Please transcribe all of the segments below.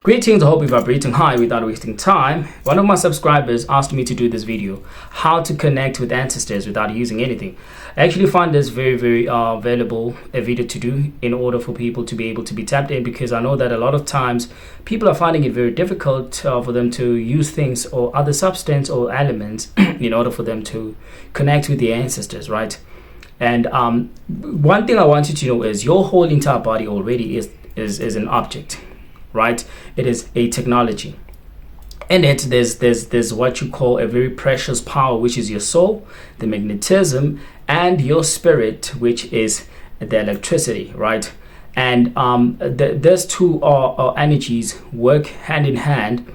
Greetings, I hope you're vibrating high without wasting time. One of my subscribers asked me to do this video, how to connect with ancestors without using anything. I actually find this very valuable a video to do in order for people to be able to be tapped in, because I know that a lot of times people are finding it very difficult for them to use things or other substance or elements in order for them to connect with the ancestors, right? And one thing I want you to know is your whole entire body already is an object, right? It is a technology. In it, there's what you call a very precious power, which is your soul, the magnetism, and your spirit, which is the electricity, right? And those two energies work hand in hand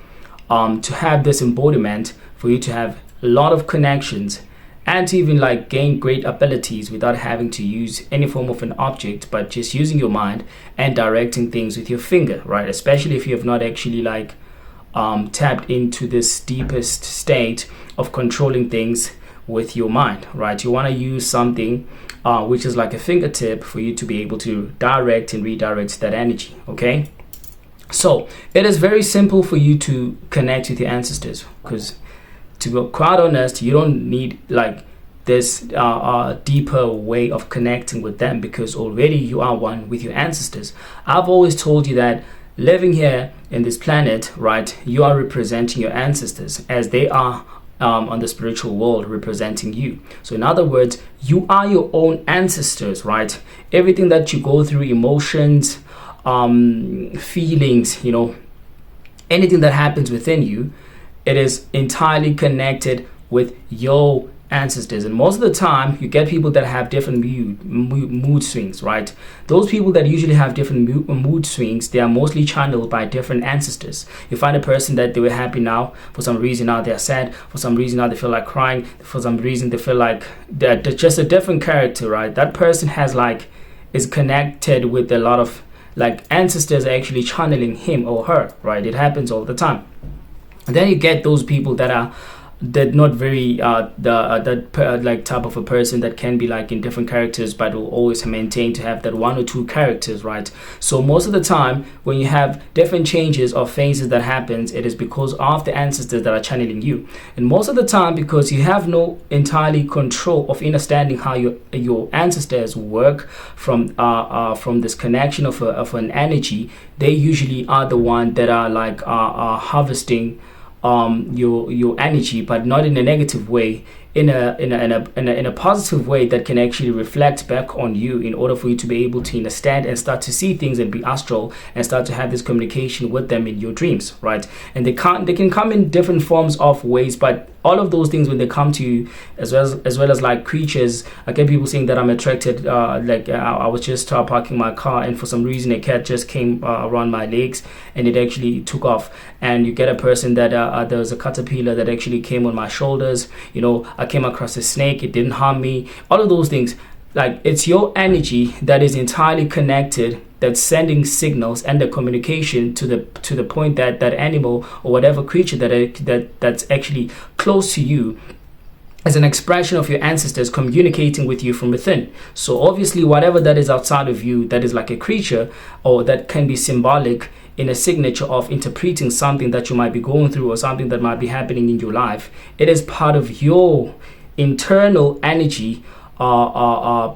to have this embodiment for you to have a lot of connections and to even like gain great abilities without having to use any form of an object, but just using your mind and directing things with your finger, right? Especially if you have not actually like tapped into this deepest state of controlling things with your mind, right? You want to use something which is like a fingertip for you to be able to direct and redirect that energy, okay? So it is very simple for you to connect with your ancestors, because to be quite honest, you don't need like this deeper way of connecting with them, because already you are one with your ancestors. I've always told you that living here in this planet, right, you are representing your ancestors as they are on the spiritual world representing you. So in other words, you are your own ancestors, right? Everything that you go through, emotions, feelings, you know, anything that happens within you, it is entirely connected with your ancestors. And most of the time you get people that have different mood swings, right? Those people that usually have different mood swings, they are mostly channeled by different ancestors. You find a person that they were happy now, for some reason now they're sad, for some reason now they feel like crying, for some reason they feel like they're just a different character, right? That person has like is connected with a lot of like ancestors actually channeling him or her, right? It happens all the time. And then you get those people that are not very like type of a person that can be like in different characters, but will always maintain to have that one or two characters, right? So most of the time when you have different changes or phases that happens, it is because of the ancestors that are channeling you. And most of the time, because you have no entirely control of understanding how your ancestors work from this connection of an energy, they usually are the one that are like harvesting your energy, but not in a negative way, in a positive way that can actually reflect back on you, in order for you to be able to understand and start to see things and be astral and start to have this communication with them in your dreams, right? And they can come in different forms of ways, but all of those things, when they come to you, as well as like creatures, I get people saying that I'm attracted, I was just parking my car, and for some reason a cat just came around my legs and it actually took off. And you get a person that there was a caterpillar that actually came on my shoulders, you know, I came across a snake, it didn't harm me. All of those things, like it's your energy that is entirely connected, that's sending signals and the communication to the point that that animal or whatever creature that's actually close to you as an expression of your ancestors communicating with you from within. So obviously whatever that is outside of you, that is like a creature, or that can be symbolic in a signature of interpreting something that you might be going through or something that might be happening in your life, it is part of your internal energy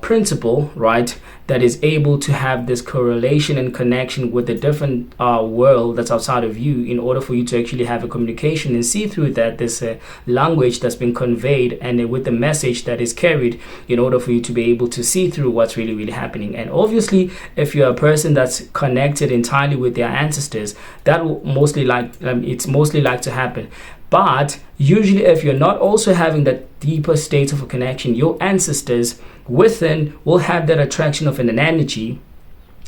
principle, right, that is able to have this correlation and connection with the different world that's outside of you, in order for you to actually have a communication and see through that this language that's been conveyed, and with the message that is carried, in order for you to be able to see through what's really happening. And obviously if you're a person that's connected entirely with their ancestors, that will mostly it's mostly like to happen. But usually if you're not also having that deeper state of a connection, your ancestors within will have that attraction of an energy,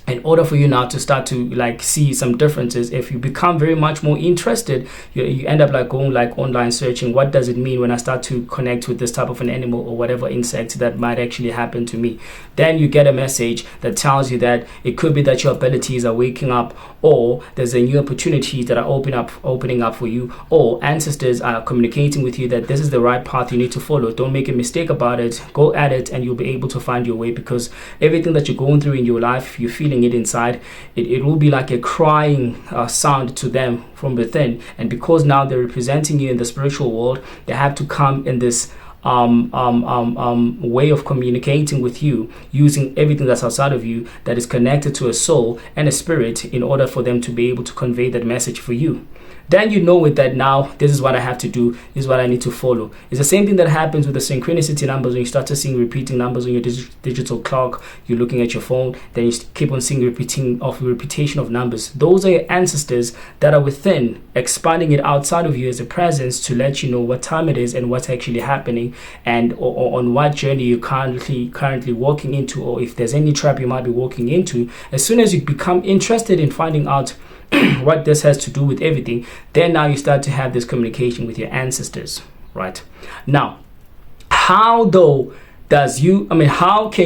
in order for you now to start to like see some differences. If you become very much more interested, you end up like going like online searching, what does it mean when I start to connect with this type of an animal or whatever insect that might actually happen to me? Then you get a message that tells you that it could be that your abilities are waking up, or there's a new opportunity that are opening up for you, or ancestors are communicating with you that this is the right path you need to follow. Don't make a mistake about it, go at it, and you'll be able to find your way, because everything that you're going through in your life, you feel feeling it inside, it will be like a crying sound to them from within. And because now they're representing you in the spiritual world, they have to come in this way of communicating with you, using everything that's outside of you that is connected to a soul and a spirit, in order for them to be able to convey that message for you. Then you know it, that now this is what I have to do, this is what I need to follow. It's the same thing that happens with the synchronicity numbers. When you start to seeing repeating numbers on your digital clock, you're looking at your phone, then you keep on seeing repetition of numbers. Those are your ancestors that are within, expanding it outside of you as a presence to let you know what time it is and what's actually happening, and or on what journey you're currently walking into, or if there's any trap you might be walking into. As soon as you become interested in finding out what this has to do with everything, then now you start to have this communication with your ancestors, right? Now, how can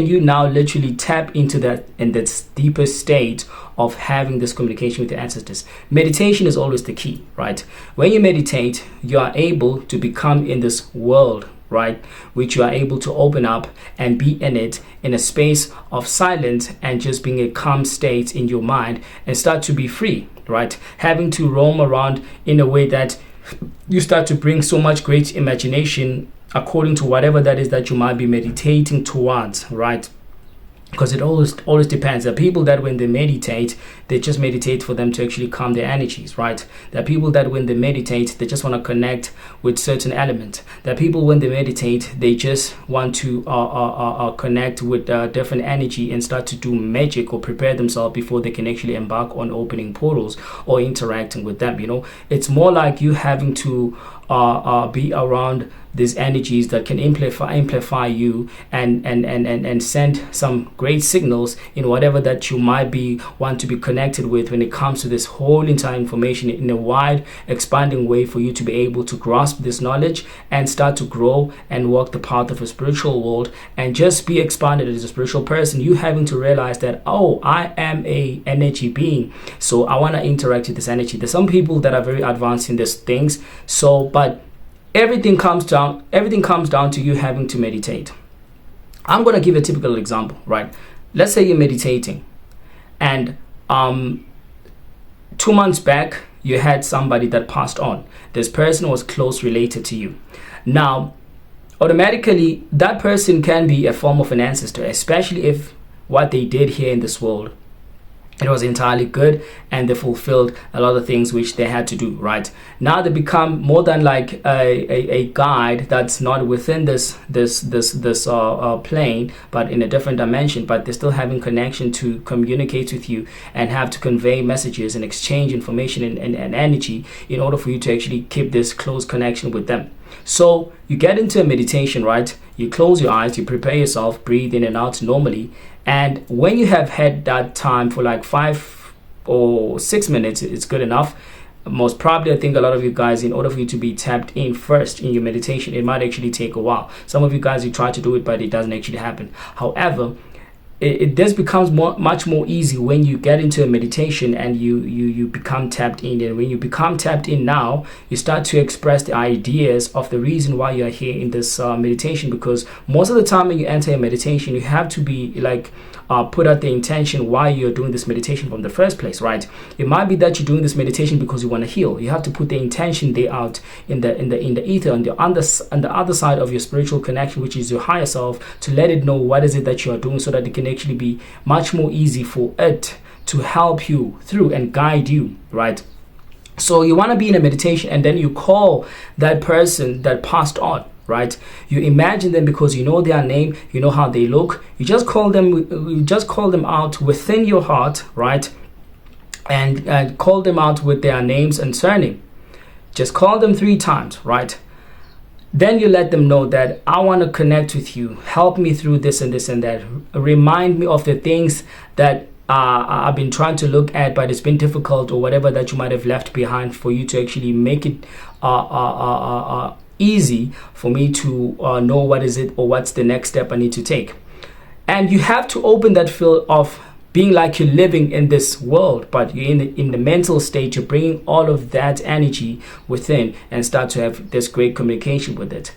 you now literally tap into that in that deeper state of having this communication with your ancestors? Meditation is always the key, right? When you meditate, you are able to become in this world, right, which you are able to open up and be in it, in a space of silence, and just being a calm state in your mind, and start to be free, right? Having to roam around in a way that you start to bring so much great imagination according to whatever that is that you might be meditating towards, right? Because it always depends. There are people that when they meditate, they just meditate for them to actually calm their energies, right? There are people that when they meditate, they just want to connect with certain element. There are people when they meditate, they just want to connect with different energy and start to do magic or prepare themselves before they can actually embark on opening portals or interacting with them. You know, it's more like you having to be around these energies that can amplify you and send some great signals in whatever that you might want to be connected with when it comes to this whole entire information, in a wide expanding way, for you to be able to grasp this knowledge and start to grow and walk the path of a spiritual world and just be expanded as a spiritual person. You having to realize that, oh, I am a energy being, so I want to interact with this energy. There's some people that are very advanced in these things, but everything comes down to you having to meditate. I'm going to give a typical example, right? Let's say you're meditating, and 2 months back you had somebody that passed on. This person was close related to you. Now, automatically that person can be a form of an ancestor, especially if what they did here in this world, it was entirely good and they fulfilled a lot of things which they had to do, right? Now they become more than like a guide that's not within this plane, but in a different dimension, but they're still having connection to communicate with you and have to convey messages and exchange information and energy in order for you to actually keep this close connection with them. So you get into a meditation, right? You close your eyes, you prepare yourself, breathe in and out normally. And when you have had that time for like 5 or 6 minutes, it's good enough. Most probably, I think a lot of you guys, in order for you to be tapped in first in your meditation, it might actually take a while. Some of you guys, you try to do it, but it doesn't actually happen. However, it does becomes much more easy when you get into a meditation and you become tapped in. And when you become tapped in now, you start to express the ideas of the reason why you're here in this meditation. Because most of the time when you enter a meditation, you have to be like put out the intention why you're doing this meditation from the first place, right? It might be that you're doing this meditation because you want to heal. You have to put the intention there out in the ether, on the other side of your spiritual connection, which is your higher self, to let it know what is it that you are doing, so that it can actually be much more easy for it to help you through and guide you, right? So you want to be in a meditation, and then you call that person that passed on, right? You imagine them because you know their name, you know how they look. You just call them out within your heart, right? And call them out with their names and surname. Just call them 3 times, right? Then you let them know that I want to connect with you. Help me through this and this and that. Remind me of the things that I've been trying to look at, but it's been difficult, or whatever that you might have left behind, for you to actually make it easy for me to know what is it, or what's the next step I need to take. And you have to open that field of being like you're living in this world, but you're in the mental state. You're bringing all of that energy within and start to have this great communication with it.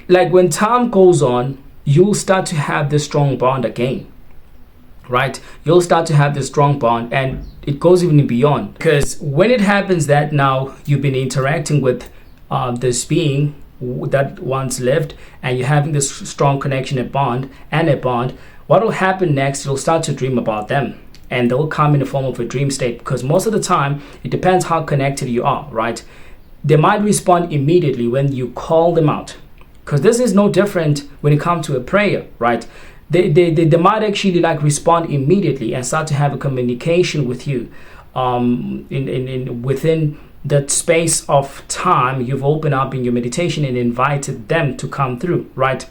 Like when time goes on, you'll start to have this strong bond again. right? You'll start to have this strong bond, and it goes even beyond, because when it happens that now you've been interacting with this being that once lived, and you're having this strong connection and a bond, what will happen next? You'll start to dream about them, and they'll come in the form of a dream state, because most of the time it depends how connected you are, right? They might respond immediately when you call them out, because this is no different when it comes to a prayer, right? They might actually like respond immediately and start to have a communication with you in within that space of time you've opened up in your meditation and invited them to come through, right?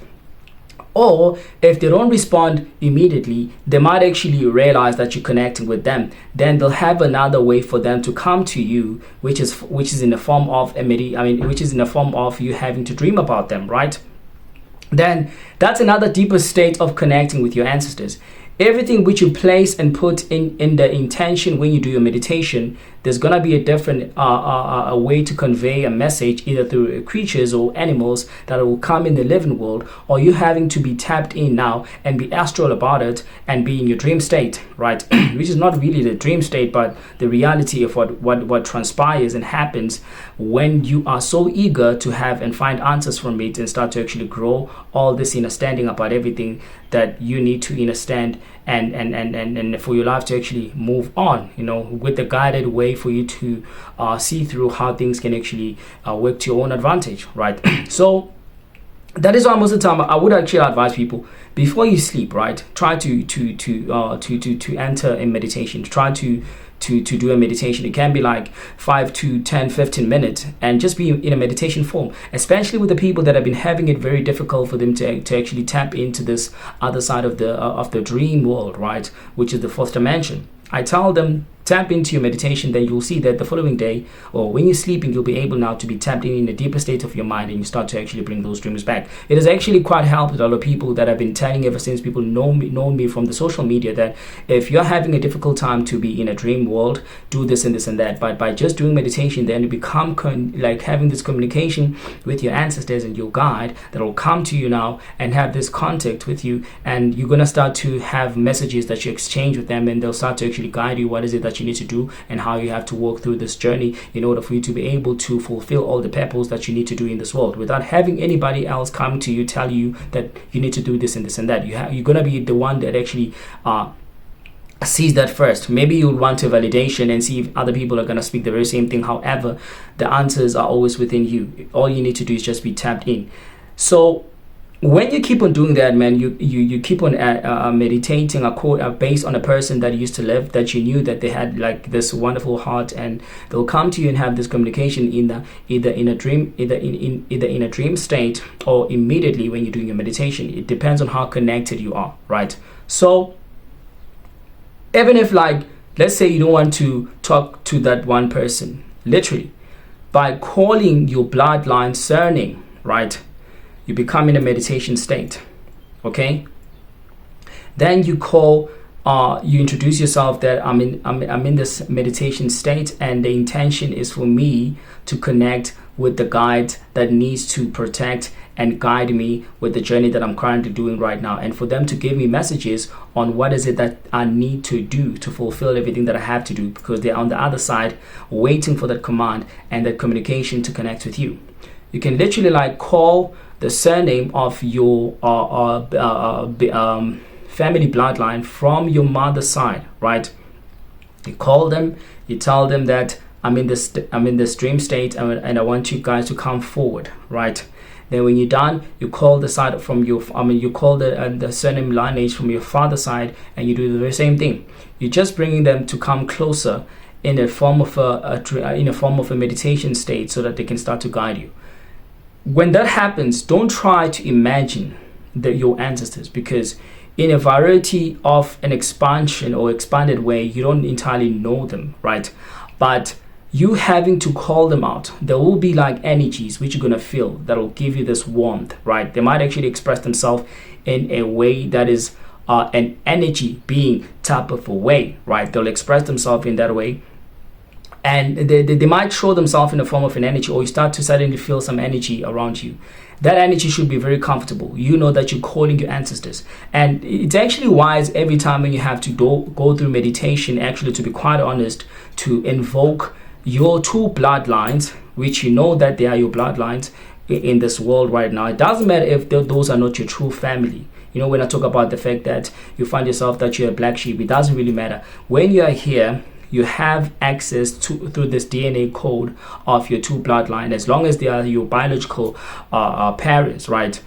Or if they don't respond immediately, they might actually realize that you're connecting with them. Then they'll have another way for them to come to you, which is in the form of which is in the form of you having to dream about them, right? Then that's another deeper state of connecting with your ancestors. Everything which you place and put in the intention when you do your meditation, there's going to be a different a way to convey a message, either through creatures or animals that will come in the living world, or you having to be tapped in now and be astral about it and be in your dream state, right? Which is not really the dream state, but the reality of what transpires and happens when you are so eager to have and find answers from it and start to actually grow all this understanding about everything that you need to understand and for your life to actually move on, with the guided way for you to see through how things can actually work to your own advantage, right? So that is why most of the time I would actually advise people, before you sleep, right, try to enter in meditation. Try to do a meditation. It can be like 5 to 10, 15 minutes, and just be in a meditation form, especially with the people that have been having it very difficult for them to actually tap into this other side of the dream world, right, which is the fourth dimension. I tell them, tap into your meditation, then you'll see that the following day, or when you're sleeping, you'll be able now to be tapped in the deeper state of your mind, and you start to actually bring those dreams back. It has actually quite helped a lot of people that have been telling ever since people know me from the social media, that if you're having a difficult time to be in a dream world, do this and this and that. But by just doing meditation, then you become like having this communication with your ancestors and your guide that will come to you now and have this contact with you, and you're going to start to have messages that you exchange with them, and they'll start to actually guide you what is it that you need to do and how you have to walk through this journey in order for you to be able to fulfill all the purpose that you need to do in this world, without having anybody else come to you, tell you that you need to do this and this and that. You're going to be the one that actually sees that first. Maybe you'll want a validation and see if other people are going to speak the very same thing. However, the answers are always within you. All you need to do is just be tapped in. So when you keep on doing that, man, you keep on meditating based on a person that used to live, that you knew that they had like this wonderful heart, and they'll come to you and have this communication either in a dream state or immediately when you're doing your meditation. It depends on how connected you are, right? So even if, like, let's say you don't want to talk to that one person, literally, by calling your bloodline surname, right, you become in a meditation state, okay? Then you you introduce yourself that I'm in this meditation state, and the intention is for me to connect with the guide that needs to protect and guide me with the journey that I'm currently doing right now, and for them to give me messages on what is it that I need to do to fulfill everything that I have to do, because they're on the other side waiting for that command and that communication to connect with you. You can literally like call the surname of your family bloodline from your mother's side, right? You call them, you tell them that I'm in this dream state, and I want you guys to come forward, right? Then when you're done, you call the side from your, you call the surname lineage from your father's side, and you do the very same thing. You're just bringing them to come closer in a form of a meditation state, so that they can start to guide you. When that happens, don't try to imagine your ancestors, because in a variety of an expansion or expanded way, you don't entirely know them, right? But you having to call them out, there will be like energies which you're going to feel that will give you this warmth, right? They might actually express themselves in a way that is an energy being type of a way, right? They'll express themselves in that way. and they might show themselves in the form of an energy, or you start to suddenly feel some energy around you. That energy should be very comfortable. You know that you're calling your ancestors. And it's actually wise every time when you have to go through meditation, actually, to be quite honest, to invoke your two bloodlines, which you know that they are your bloodlines in this world right now. It doesn't matter if those are not your true family. You know, when I talk about the fact that you find yourself that you're a black sheep, it doesn't really matter. When you are here, you have access to through this DNA code of your two bloodline, as long as they are your biological parents, right?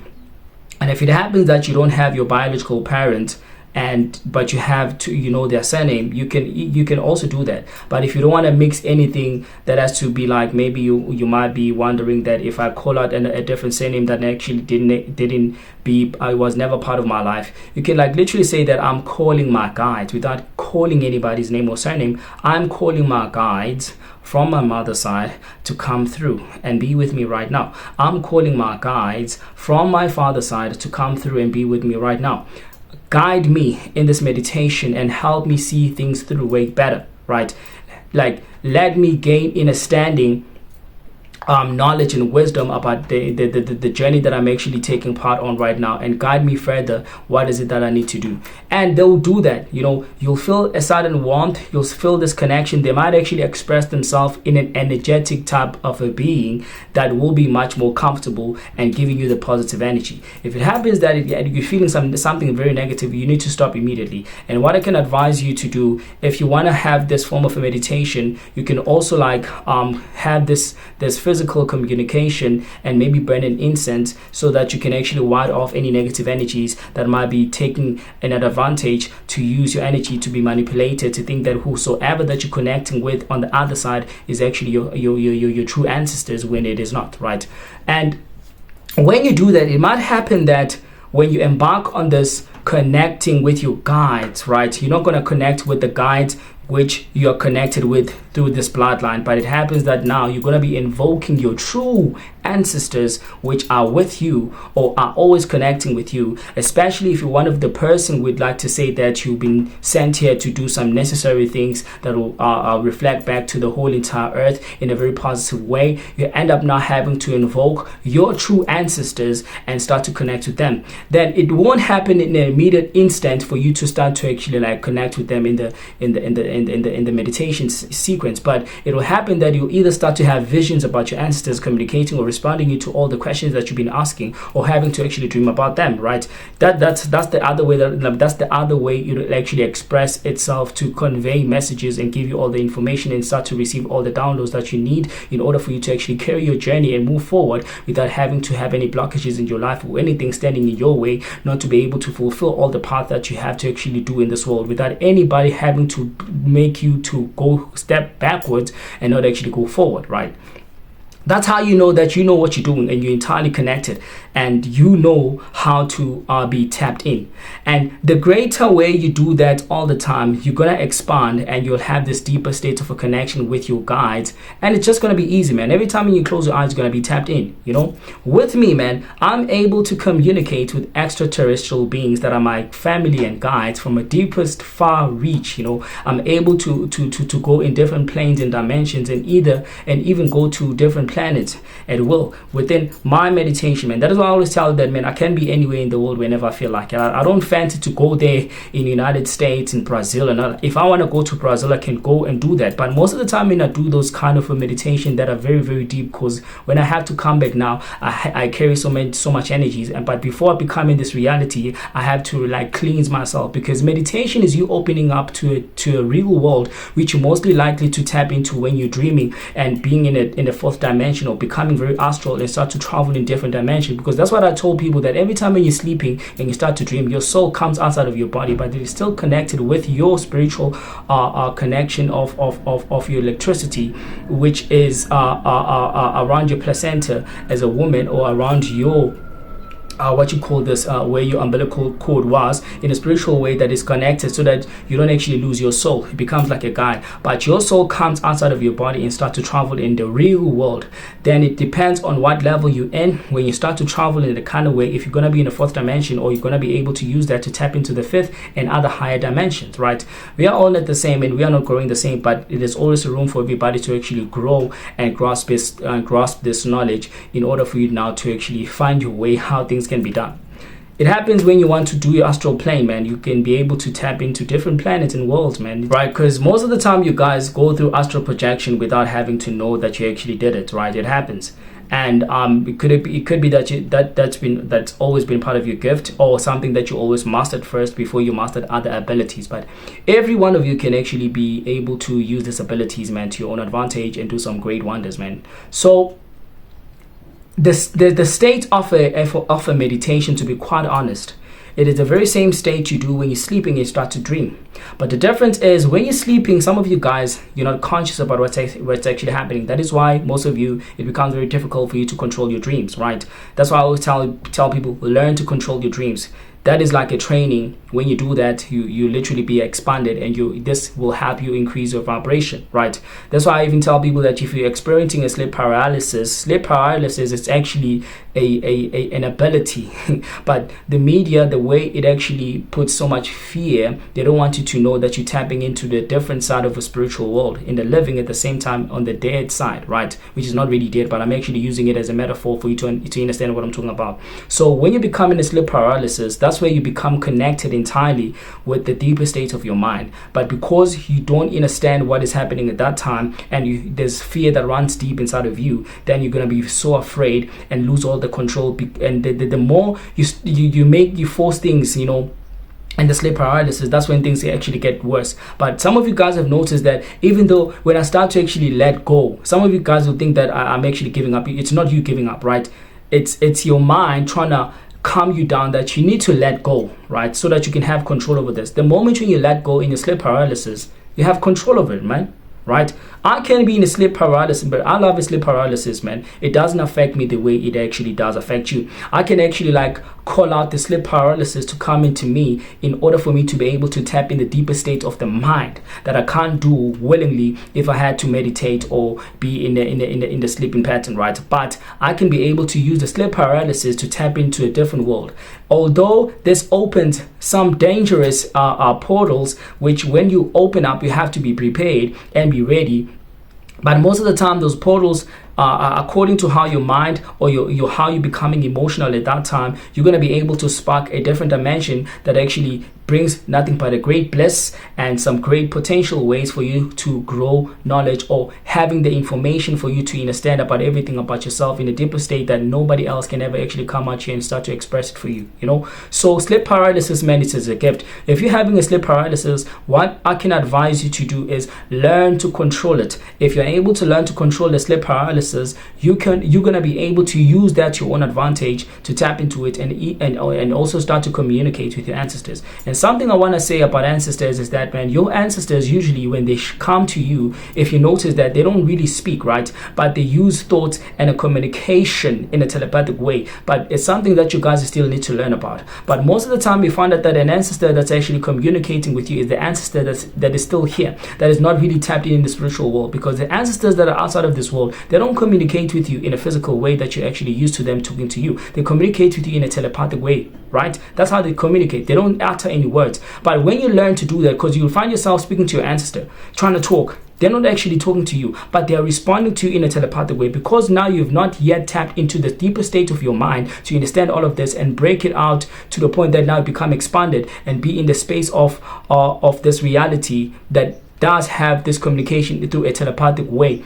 And if it happens that you don't have your biological parent, but you have to, you know, their surname, you can also do that. But if you don't want to mix anything that has to be like, maybe you might be wondering that if I call out a different surname that actually didn't be, I was never part of my life, you can like literally say that I'm calling my guides without calling anybody's name or surname. I'm calling my guides from my mother's side to come through and be with me right now. I'm calling my guides from my father's side to come through and be with me right now. Guide me in this meditation and help me see things through way better, right? Like, let me gain in a standing knowledge and wisdom about the journey that I'm actually taking part on right now, and guide me further. What is it that I need to do? And they'll do that. You know, you'll feel a sudden warmth, you'll feel this connection. They might actually express themselves in an energetic type of a being that will be much more comfortable and giving you the positive energy. If it happens that you're feeling something very negative, you need to stop immediately. And what I can advise you to do, if you want to have this form of a meditation, you can also like have this physical communication and maybe burn an incense, so that you can actually ward off any negative energies that might be taking an advantage to use your energy to be manipulated, to think that whosoever that you're connecting with on the other side is actually your true ancestors, when it is not, right? And when you do that, it might happen that when you embark on this connecting with your guides, right, you're not going to connect with the guides which you're connected with through this bloodline, but it happens that now you're going to be invoking your true ancestors, which are with you or are always connecting with you, especially if you're one of the person would like to say that you've been sent here to do some necessary things that will reflect back to the whole entire earth in a very positive way. You end up now having to invoke your true ancestors and start to connect with them. Then it won't happen in an immediate instant for you to start to actually like connect with them in the meditation sequence, but it will happen that you either start to have visions about your ancestors communicating or responding you to all the questions that you've been asking, or having to actually dream about them, right? That's the other way that's the other way it will actually express itself, to convey messages and give you all the information and start to receive all the downloads that you need in order for you to actually carry your journey and move forward without having to have any blockages in your life or anything standing in your way, not to be able to fulfill all the path that you have to actually do in this world, without anybody having to make you to go step backwards and not actually go forward, right? That's how you know that you know what you're doing and you're entirely connected and you know how to be tapped in. And the greater way you do that all the time, you're going to expand and you'll have this deeper state of a connection with your guides. And it's just going to be easy, man. Every time you close your eyes, you're going to be tapped in, you know. With me, man, I'm able to communicate with extraterrestrial beings that are my family and guides from a deepest far reach, you know. I'm able to go in different planes and dimensions and even go to different planets at will within my meditation, man. That is why I always tell that, man, I can be anywhere in the world whenever I feel like it. I don't fancy to go there in the United States, in Brazil, and all. If I want to go to Brazil, I can go and do that. But most of the time, I do those kind of a meditation that are very, very deep, because when I have to come back now, I carry so much energies. But before I become in this reality, I have to like cleanse myself, because meditation is you opening up to a real world, which you're mostly likely to tap into when you're dreaming and being in the fourth dimension, or becoming very astral and start to travel in different dimensions. Because that's what I told people, that every time when you're sleeping and you start to dream, your soul comes outside of your body, but it is still connected with your spiritual connection of your electricity, which is around your placenta as a woman, or around your what you call this, where your umbilical cord was, in a spiritual way that is connected, so that you don't actually lose your soul. It becomes like a guide, but your soul comes outside of your body and start to travel in the real world. Then it depends on what level you're in. When you start to travel in the kind of way, if you're going to be in the fourth dimension, or you're going to be able to use that to tap into the fifth and other higher dimensions, right? We are all not the same, and we are not growing the same, but it is always a room for everybody to actually grow and grasp this knowledge, in order for you now to actually find your way how things can be done. It happens when you want to do your astral plane, man. You can be able to tap into different planets and worlds, man, right? Because most of the time you guys go through astral projection without having to know that you actually did it, right? It happens. And it could be that that's always been part of your gift, or something that you always mastered first before you mastered other abilities. But every one of you can actually be able to use these abilities, man, to your own advantage and do some great wonders, man. So the state of a meditation, to be quite honest, it is the very same state you do when you're sleeping and you start to dream. But the difference is, when you're sleeping, some of you guys, you're not conscious about what's actually happening. That is why most of you, it becomes very difficult for you to control your dreams, right? That's why I always tell people, learn to control your dreams. That is like a training. When you do that, you literally be expanded, and this will help you increase your vibration, right? That's why I even tell people that if you're experiencing a sleep paralysis is actually an ability. But the media, the way it actually puts so much fear, they don't want you to know that you're tapping into the different side of a spiritual world, in the living at the same time on the dead side, right? Which is not really dead, but I'm actually using it as a metaphor for you to understand what I'm talking about. So when you become in a sleep paralysis, that's where you become connected entirely with the deeper state of your mind. But because you don't understand what is happening at that time, and there's fear that runs deep inside of you, then you're going to be so afraid and lose all the control. And the more you force things, and the sleep paralysis, that's when things actually get worse. But some of you guys have noticed that even though when I start to actually let go, some of you guys will think that I'm actually giving up. It's not you giving up, right? It's your mind trying to calm you down, that you need to let go, right? So that you can have control over this. The moment when you let go in your sleep paralysis, you have control over it, man. Right? I can be in a sleep paralysis, but I love a sleep paralysis, man. It doesn't affect me the way it actually does affect you. I can actually call out the sleep paralysis to come into me, in order for me to be able to tap in the deeper state of the mind that I can't do willingly if I had to meditate or be in the sleeping pattern, right? But I can be able to use the sleep paralysis to tap into a different world. Although this opens some dangerous portals, which when you open up, you have to be prepared and be ready. But most of the time, those portals, according to how your mind or your how you're becoming emotional at that time, you're going to be able to spark a different dimension that actually brings nothing but a great bliss and some great potential ways for you to grow knowledge, or having the information for you to understand about everything about yourself in a deeper state that nobody else can ever actually come at you and start to express it for you, So sleep paralysis, man, it is a gift. If you're having a sleep paralysis, what I can advise you to do is learn to control it. If you're able to learn to control the sleep paralysis, you're going to be able to use that to your own advantage, to tap into it and also start to communicate with your ancestors. And something I want to say about ancestors is that, man, your ancestors, usually when they come to you, if you notice that they don't really speak, right? But they use thoughts and a communication in a telepathic way. But it's something that you guys still need to learn about. But most of the time, we find out that an ancestor that's actually communicating with you is the ancestor that is still here, that is not really tapped in the spiritual world. Because the ancestors that are outside of this world, they don't communicate with you in a physical way that you're actually used to them talking to you. They communicate with you in a telepathic way, right? That's how they communicate. They don't utter any words. But when you learn to do that, because you'll find yourself speaking to your ancestor, trying to talk, they're not actually talking to you, but they're responding to you in a telepathic way, because now you've not yet tapped into the deeper state of your mind to understand all of this and break it out to the point that now you become expanded and be in the space of this reality that does have this communication through a telepathic way.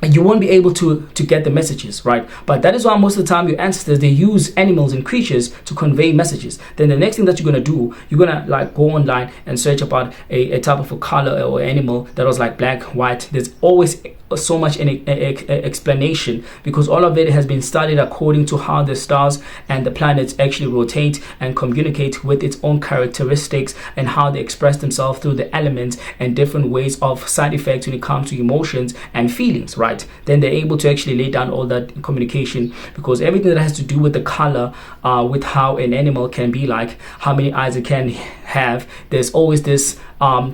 And you won't be able to get the messages, right? But that is why most of the time your ancestors, they use animals and creatures to convey messages. Then the next thing that you're going to do, you're going to go online and search about a type of a color or animal that was black, white. There's always so much an explanation, because all of it has been studied according to how the stars and the planets actually rotate and communicate with its own characteristics, and how they express themselves through the elements and different ways of side effects when it comes to emotions and feelings, right? Then they're able to actually lay down all that communication, because everything that has to do with the color, with how an animal can be like, how many eyes it can have, there's always this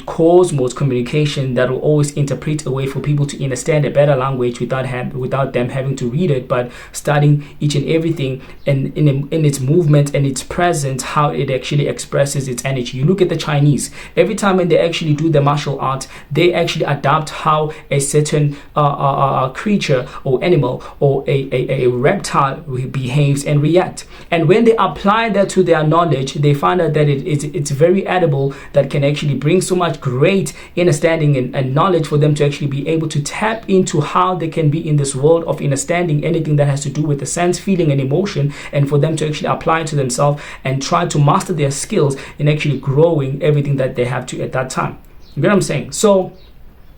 cosmos communication that will always interpret a way for people to understand a better language without them having to read it, but studying each and everything in its movement and its presence, how it actually expresses its energy. You look at the Chinese, every time when they actually do the martial art, they actually adapt how a certain creature or animal or a reptile behaves and react. And when they apply that to their knowledge, they find out that it's very edible, that can actually bring so much great understanding and knowledge for them to actually be able to tap into how they can be in this world of understanding anything that has to do with the sense, feeling, and emotion, and for them to actually apply it to themselves and try to master their skills in actually growing everything that they have to at that time. You get what I'm saying? So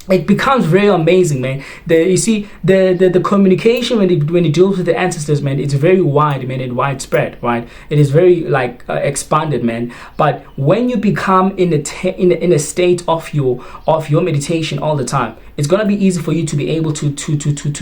it becomes very amazing, man. You see, the communication when it deals with the ancestors, man, it's very wide, man, and widespread, right? It is very expanded, man. But when you become in a state of your meditation all the time, it's gonna be easy for you to be able to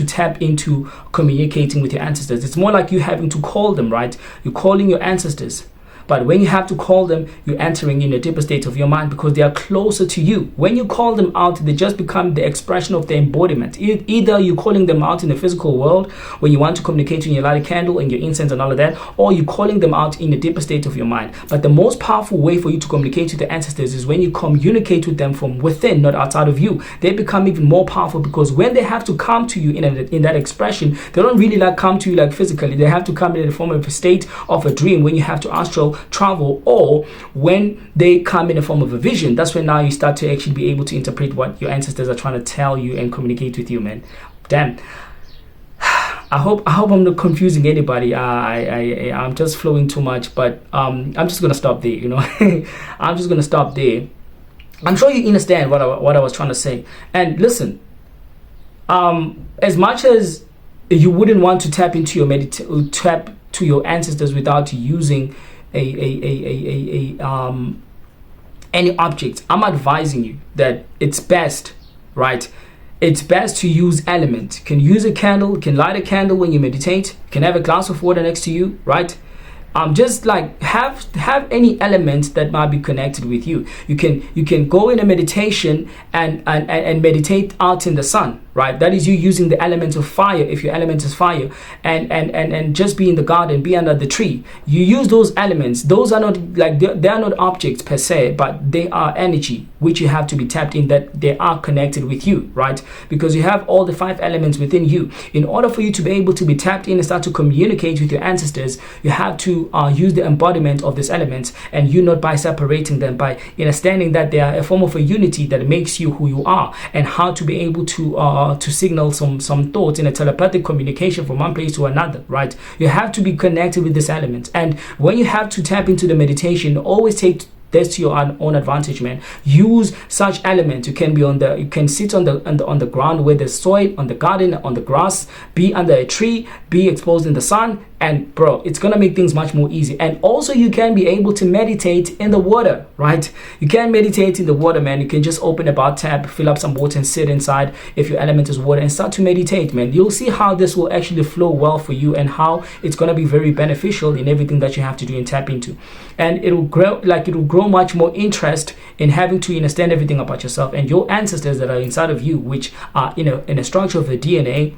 tap into communicating with your ancestors. It's more like you having to call them, right? You're calling your ancestors. But when you have to call them, you're entering in a deeper state of your mind, because they are closer to you. When you call them out, they just become the expression of the embodiment. Either you're calling them out in the physical world when you want to communicate when you light a candle and your incense and all of that, or you're calling them out in a deeper state of your mind. But the most powerful way for you to communicate with the ancestors is when you communicate with them from within, not outside of you. They become even more powerful, because when they have to come to you in that expression, they don't really come to you like physically. They have to come in the form of a state of a dream, when you have to astral travel, or when they come in the form of a vision. That's when now you start to actually be able to interpret what your ancestors are trying to tell you and communicate with you, man. Damn. I hope I'm not confusing anybody. I'm just flowing too much, but I'm just gonna stop there. I'm just gonna stop there. I'm sure you understand what I was trying to say. And listen, as much as you wouldn't want to tap into tap to your ancestors without using any object, I'm advising you that it's best, right? It's best to use element. You can use a candle, you can light a candle when you meditate, you can have a glass of water next to you, right? Just have any element that might be connected with you. You can go in a meditation and meditate out in the sun, right? That is you using the element of fire, if your element is fire, and just be in the garden, be under the tree. You use those elements. Those are not they are not objects per se, but they are energy which you have to be tapped in, that they are connected with you, right? Because you have all the 5 elements within you. In order for you to be able to be tapped in and start to communicate with your ancestors, you have to use the embodiment of these elements, and you not by separating them, by understanding that they are a form of a unity that makes you who you are, and how to be able to signal some thoughts in a telepathic communication from one place to another, right? You have to be connected with this element. And when you have to tap into the meditation, always take this to your own advantage, man. Use such elements. You can sit on the ground where there's soil, on the garden, on the grass, be under a tree, be exposed in the sun, and bro, it's gonna make things much more easy. And also you can be able to meditate in the water, right? You can meditate in the water, man. You can just open a bathtub, fill up some water, and sit inside if your element is water, and start to meditate, man. You'll see how this will actually flow well for you, and how it's gonna be very beneficial in everything that you have to do and tap into. And it'll grow much more interest in having to understand everything about yourself and your ancestors that are inside of you, which are in a structure of the DNA.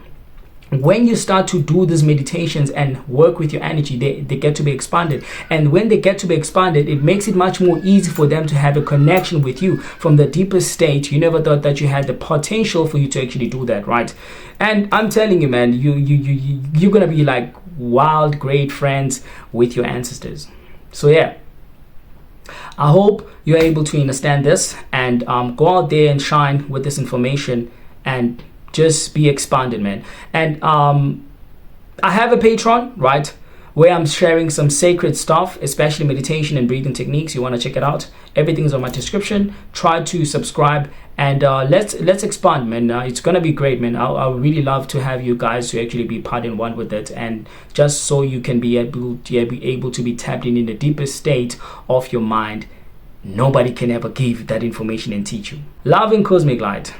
When you start to do these meditations and work with your energy, they get to be expanded. And when they get to be expanded, it makes it much more easy for them to have a connection with you from the deepest state. You never thought that you had the potential for you to actually do that, right? And I'm telling you, man, you're gonna be like wild, great friends with your ancestors. So yeah, I hope you're able to understand this, and go out there and shine with this information, and just be expanded, man. And I have a Patreon, right? where I'm sharing some sacred stuff, especially meditation and breathing techniques. You want to check it out. Everything's on my description. Try to subscribe, and let's expand, man. It's gonna be great, man. I'll really love to have you guys to actually be part in one with it, and just so you can be able to be tapped in the deepest state of your mind. Nobody can ever give that information and teach you. Love and cosmic light.